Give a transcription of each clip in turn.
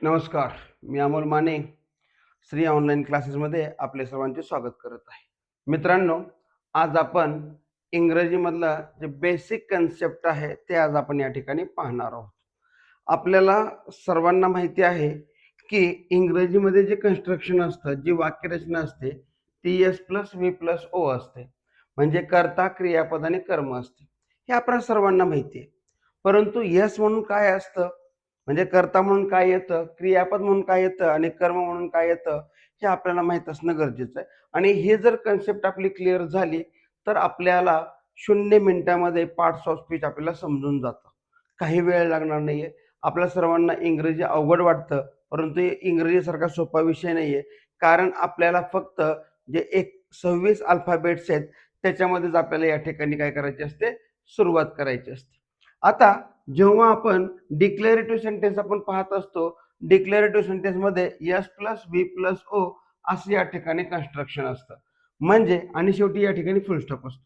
नमस्कार. मी अमोल माने श्री ऑनलाईन क्लासेसमध्ये आपले सर्वांचे स्वागत करत आहे. मित्रांनो, आज आपण इंग्रजीमधला जे बेसिक कन्सेप्ट आहे ते आज आपण या ठिकाणी पाहणार आहोत. आपल्याला सर्वांना माहिती आहे की इंग्रजीमध्ये जे कन्स्ट्रक्शन असतं, जी वाक्यरचना असते ती S plus V plus O असते. म्हणजे कर्ता, क्रियापद आणि कर्म असते. हे आपल्या सर्वांना माहिती आहे. परंतु यस म्हणून काय असतं, म्हणजे कर्ता म्हणून काय येतं, क्रियापद म्हणून काय येतं आणि कर्म म्हणून काय येतं, हे आपल्याला माहीत असणं गरजेचं आहे. आणि हे जर कन्सेप्ट आपली क्लिअर झाली तर आपल्याला 0 मिनिटामध्ये पार्ट्स ऑफ स्पीच आपल्याला समजून जातं. काही वेळ लागणार नाहीये. आपल्या सर्वांना इंग्रजी अवघड वाटतं, परंतु इंग्रजीसारखा सोपा विषय नाहीये. कारण आपल्याला फक्त जे 26 अल्फाबेट्स आहेत त्याच्यामध्येच आपल्याला या ठिकाणी काय करायची असते, सुरुवात करायची असते. आता जेव्हा आपण डिक्लेरेटिव्ह सेंटेन्स आपण पाहत असतो, डिक्लेरेटिव्ह सेंटेन्समध्ये S plus V plus O असं या ठिकाणी कन्स्ट्रक्शन असतं. म्हणजे आणि शेवटी या ठिकाणी फुल स्टॉप असतो.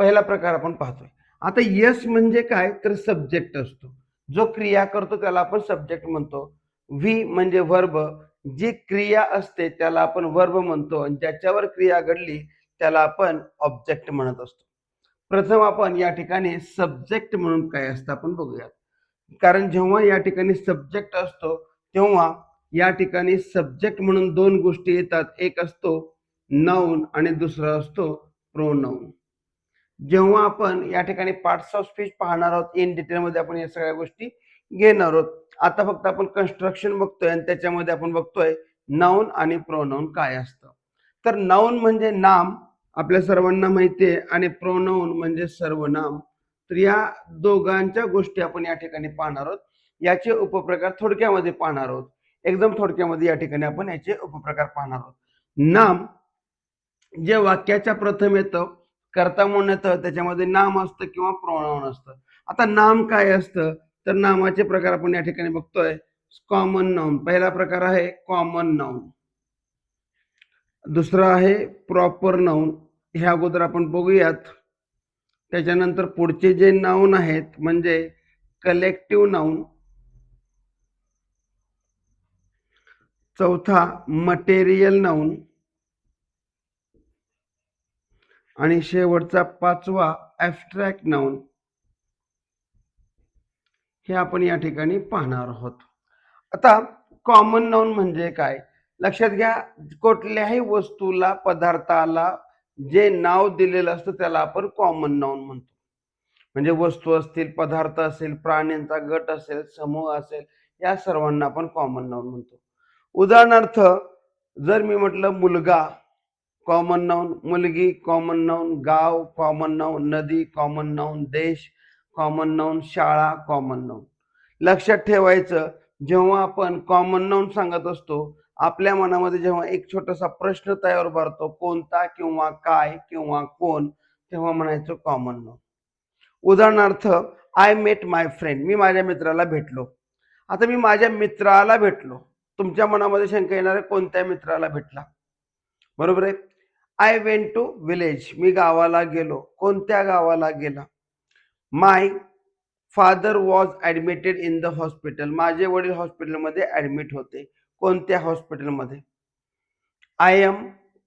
पहिला प्रकार आपण पाहतोय. आता यस म्हणजे काय, तर सब्जेक्ट असतो. जो क्रिया करतो त्याला आपण सब्जेक्ट म्हणतो. व्ही म्हणजे वर्ब, जी क्रिया असते त्याला आपण वर्ब म्हणतो आणि ज्याच्यावर क्रिया घडली त्याला आपण ऑब्जेक्ट म्हणत असतो. प्रथम आपण या ठिकाणी सब्जेक्ट म्हणून काय असतं आपण बघूयात. कारण जेव्हा या ठिकाणी सब्जेक्ट असतो तेव्हा या ठिकाणी सब्जेक्ट म्हणून दोन गोष्टी येतात. एक असतो नाउन आणि दुसरा असतो प्रोनाउन. जेव्हा आपण या ठिकाणी पार्ट्स ऑफ स्पीच पाहणार आहोत इन डिटेलमध्ये आपण या सगळ्या गोष्टी घेणार आहोत. आता फक्त आपण कन्स्ट्रक्शन बघतोय आणि त्याच्यामध्ये आपण बघतोय नाउन आणि प्रोनाउन काय असतं. तर नाउन म्हणजे नाम, आपल्या सर्वांना माहिती आहे, आणि प्रोनाउन म्हणजे सर्वनाम. तर या दोघांच्या गोष्टी आपण या ठिकाणी पाहणार आहोत. याचे उपप्रकार थोडक्यामध्ये पाहणार आहोत. एकदम थोडक्यामध्ये या ठिकाणी आपण याचे उपप्रकार पाहणार आहोत. नाम जे वाक्याच्या प्रथम येतं, कर्ता म्हणून येतं, त्याच्यामध्ये नाम असतं किंवा प्रोनाउन असतं. आता नाम काय असतं, तर नामाचे प्रकार आपण या ठिकाणी बघतोय. कॉमन नाउन पहिला प्रकार आहे, कॉमन नाउन. दुसरा आहे प्रॉपर नाउन. हे अगोदर आपण बघूयात. त्याच्यानंतर पुढचे जे नाउन आहेत म्हणजे कलेक्टिव्ह नाउन. चौथा मटेरियल नाउन आणि शेवटचा पाचवा ॲब्स्ट्रॅक्ट नाउन. हे आपण या ठिकाणी पाहणार आहोत. आता कॉमन नाउन म्हणजे काय, लक्षात घ्या. कुठल्याही वस्तूला, पदार्थाला जे नाव दिलेलं असतं त्याला आपण कॉमन नाउन म्हणतो. म्हणजे वस्तू असतील, पदार्थ असेल, प्राण्यांचा गट असेल, समूह असेल, या सर्वांना आपण कॉमन नाउन म्हणतो. उदाहरणार्थ जर मी म्हटलं मुलगा, कॉमन नाउन. मुलगी कॉमन नाउन. गाव कॉमन नाउन. नदी कॉमन नाउन. देश कॉमन नाउन. शाळा कॉमन नाउन. लक्षात ठेवायचं, जेव्हा आपण कॉमन नाउन सांगत असतो आपल्या मनामध्ये जेव्हा एक छोटासा प्रश्न तयार भरतो, कोणता किंवा काय किंवा कोण, तेव्हा म्हणायचं कॉमन नाउन. उदाहरणार्थ आय मेट माय फ्रेंड, मी माझ्या मित्राला भेटलो. आता मी माझ्या मित्राला भेटलो, तुमच्या मनामध्ये शंका येणार आहे, कोणत्या मित्राला भेटला, बरोबर आहे. आय वेंट टू विलेज, मी गावाला गेलो, कोणत्या गावाला गेला. My father was admitted in the hospital, माझे वडील हॉस्पिटलमध्ये ॲडमिट होते, कोणत्या हॉस्पिटलमध्ये. I am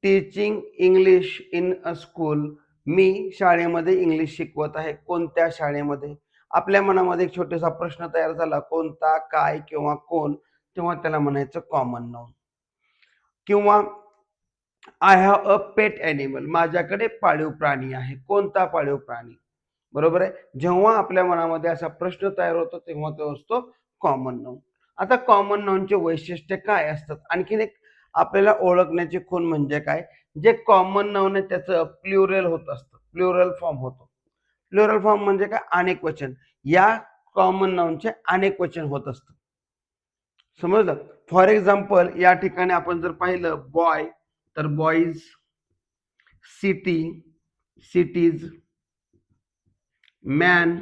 teaching English in a school, मी शाळेमध्ये इंग्लिश शिकवत आहे, कोणत्या शाळेमध्ये. आपल्या मनामध्ये एक छोटासा प्रश्न तयार झाला, कोणता, काय किंवा कोण, तेव्हा त्याला म्हणायचं कॉमन नाउन. किंवा I have a pet animal, माझ्याकडे पाळीव प्राणी आहे, कोणता पाळीव प्राणी, बरोबर आहे. जेव्हा आपल्या मनामध्ये असा प्रश्न तयार होतो तेव्हा तो असतो कॉमन नाउन. आता कॉमन नाउनचे वैशिष्ट्य काय असतात, आणखीन एक आपल्याला ओळखण्याची खूण म्हणजे काय, जे कॉमन नाउन आहे त्याचं प्लुरल होत असतं, प्लुरल फॉर्म होतो. प्लुरल फॉर्म म्हणजे काय, अनेक वचन. या कॉमन नाउनचे अनेक वचन होत असतं, समजलं. फॉर एक्झाम्पल या ठिकाणी आपण जर पाहिलं बॉय तर boys, city cities, man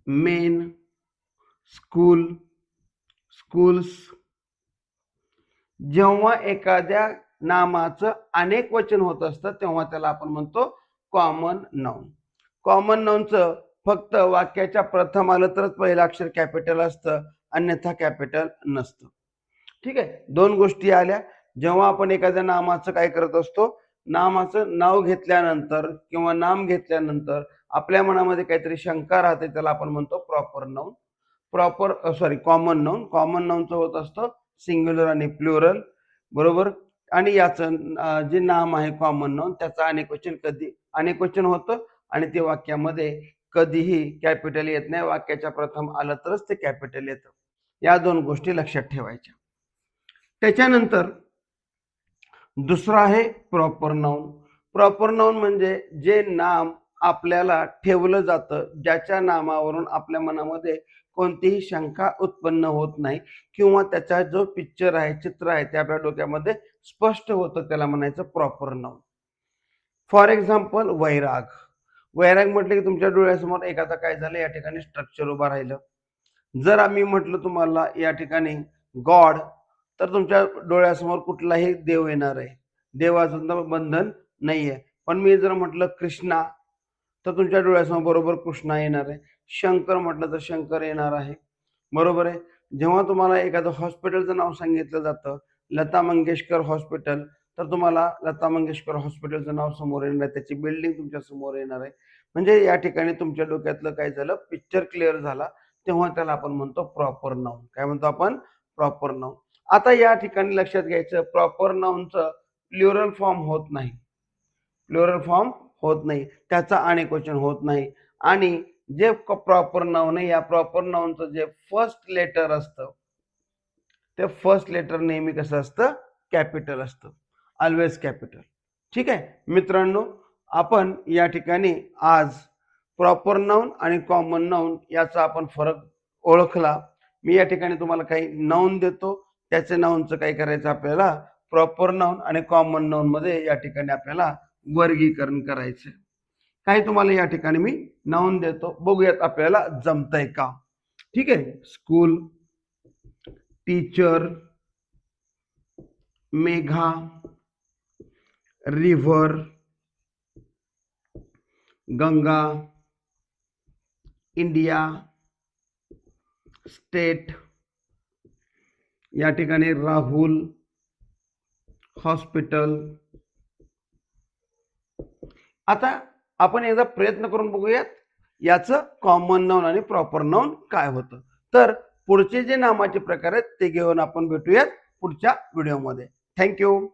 main, school schools. जेव्हा एखाद्या नामाचं अनेक वचन होत असतं तेव्हा त्याला आपण म्हणतो कॉमन नाउन. कॉमन नाउनचं फक्त वाक्याच्या प्रथम आलं तरच पहिलं अक्षर कॅपिटल असतं, अन्यथा कॅपिटल नसतं. ठीक आहे, दोन गोष्टी आल्या. जेव्हा आपण एखाद्या नामाचं काय करत असतो, नामाचं नाव घेतल्यानंतर किंवा नाम घेतल्यानंतर आपल्या मनामध्ये काहीतरी शंका राहते, त्याला आपण म्हणतो proper noun. Common noun. Common नाउनचं होत असतं सिंग्युलर आणि प्लुरल, बरोबर. आणि याचं जे नाम आहे कॉमन नाउन, त्याचं अनेकवचन होतं आणि ते वाक्यामध्ये कधीही कॅपिटल येत नाही. वाक्याच्या प्रथम आलं तरच ते कॅपिटल येतं. या दोन गोष्टी लक्षात ठेवायच्या. त्याच्यानंतर दुसरं आहे प्रॉपर नाउन. प्रॉपर नाउन म्हणजे जे नाम आपल्याला ठेवलं जातं, ज्याच्या नामावरून आपल्या मनामध्ये कोणतीही शंका उत्पन्न होत नाही किंवा त्याचा जो पिक्चर आहे, चित्र आहे, ते आपल्या डोक्यामध्ये स्पष्ट होतं, त्याला म्हणायचं प्रॉपर नाउन. फॉर एक्झाम्पल वैराग. वैराग म्हटलं की तुमच्या डोळ्यासमोर एखादा काय झालं, या ठिकाणी स्ट्रक्चर उभं राहिलं. जर आम्ही म्हटलं तुम्हाला या ठिकाणी गॉड, तर तुमच्या डोळ्यासमोर कुठलाही देव येणार आहे, देवाचं बंधन नाहीये. पण मी जर म्हटलं कृष्णा, तर तुमच्या डोळ्यासमोर बरोबर कृष्णा येणार आहे. शंकर म्हटलं तर शंकर येणार आहे, बरोबर आहे. जेव्हा तुम्हाला एखादं हॉस्पिटलचं नाव सांगितलं जातं, लता मंगेशकर हॉस्पिटल, तर तुम्हाला लता मंगेशकर हॉस्पिटलचं नाव समोर येणार आहे, त्याची बिल्डिंग तुमच्या समोर येणार आहे. म्हणजे या ठिकाणी तुमच्या डोक्यातलं काय झालं, पिक्चर क्लिअर झाला. तेव्हा त्याला आपण म्हणतो प्रॉपर नाउन. काय म्हणतो आपण? Proper noun. आता या ठिकाणी लक्षात घ्यायचं, प्रॉपर नाउनचं प्लुरल फॉर्म होत नाही. प्लुरल फॉर्म होत नाही, त्याचा अनेकवचन होत नाही. आणि जे प्रॉपर नाउन आहे, या प्रॉपर नाउनचं जे फर्स्ट लेटर असतं, ते फर्स्ट लेटर नेहमी कसं असतं? कॅपिटल असतं, ऑलवेज कॅपिटल. ठीक आहे मित्रांनो, आपण या ठिकाणी आज प्रॉपर नाउन आणि कॉमन नाउन याचा आपण फरक ओळखला. मी या ठिकाणी तुम्हाला काही नाउन देतो, त्याच्या नाउनचं काय करायचं आपल्याला, प्रॉपर नाउन आणि कॉमन नाउन मध्ये या ठिकाणी आपल्याला वर्गीकरण करायचं. काही तुम्हाला या ठिकाणी मी नाउन देतो, बघूयात आपल्याला जमतंय का. ठीक आहे, school, teacher, Megha, river, Ganga, India, state, या ठिकाणी राहुल, हॉस्पिटल. आता आपण एकदा प्रयत्न करून बघूयात याचं कॉमन नाउन आणि प्रॉपर नाउन काय होतं. तर पुढचे जे नामाचे प्रकार आहेत ते घेऊन आपण भेटूयात पुढच्या व्हिडिओमध्ये. थँक्यू.